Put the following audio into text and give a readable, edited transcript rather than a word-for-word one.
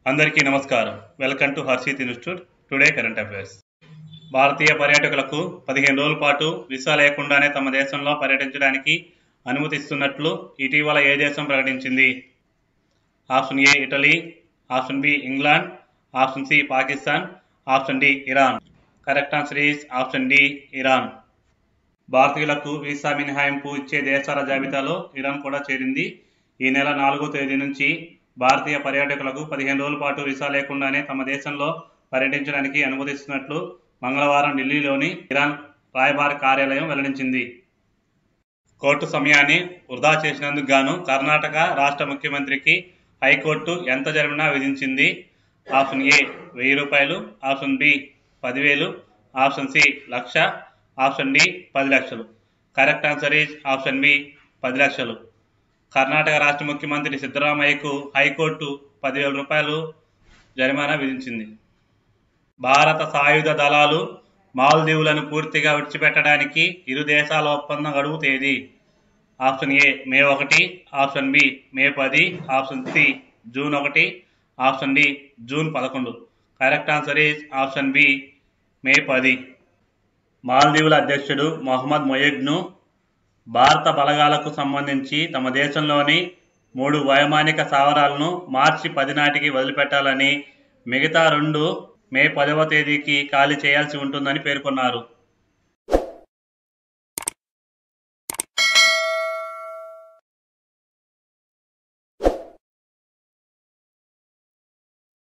అందరికీ నమస్కారం. Welcome to Harshit institute today current affairs. భారతీయ పర్యాటకులకు 15 రోజుల పాటు వీసా లేకుండానే తమ దేశంలో పర్యటించడానికి అనుమతిస్తున్నట్లు ఇటీవల ఏ దేశం ప్రకటించింది? Option A Italy, option B England, option C Pakistan, option D Iran. Correct answer is option D Iran. భారతీయులకు వీసా మినహాయింపు ఇచ్చే దేశాల జాబితాలో ఇరాన్ కూడా చేరింది. ఈ నెల 4వ తేదీ నుంచి భారతీయ పర్యాటకులకు 15 రోజుల పాటు వీసా లేకుండానే తమ దేశంలో పర్యటించడానికి అనుమతిస్తున్నట్లు మంగళవారం ఢిల్లీలోని ఇరాన్ రాయబార కార్యాలయం వెల్లడించింది. కోర్టు సమయాన్ని వృధా చేసినందుకు గాను కర్ణాటక రాష్ట్ర ముఖ్యమంత్రికి హైకోర్టు ఎంత జరిమానా విధించింది? ఆప్షన్ ఏ 1000 రూపాయలు, option B 10,000, option C 1,00,000, option D 10 లక్షలు. Correct answer is option B 10 లక్షలు. కర్ణాటక రాష్ట్ర ముఖ్యమంత్రి సిద్ధరామయ్యకు హైకోర్టు 10,000 రూపాయలు జరిమానా విధించింది. భారత సాయుధ దళాలు మాల్దీవులను పూర్తిగా విడిచిపెట్టడానికి ఇరు దేశాల ఒప్పందం గడువు తేదీ? Option A May 1, option B May 10, option C June 1, option D June 11. Correct answer is option B May 10. మాల్దీవుల అధ్యక్షుడు మొహమ్మద్ మొయిజ్ను భారత బలగాలకు సంబంధించి తమ దేశంలోని 3 వైమానిక స్థావరాలను మార్చి 10 నాటికి వదిలిపెట్టాలని, మిగతా 2 మే 10వ తేదీకి ఖాళీ చేయాల్సి ఉంటుందని పేర్కొన్నారు.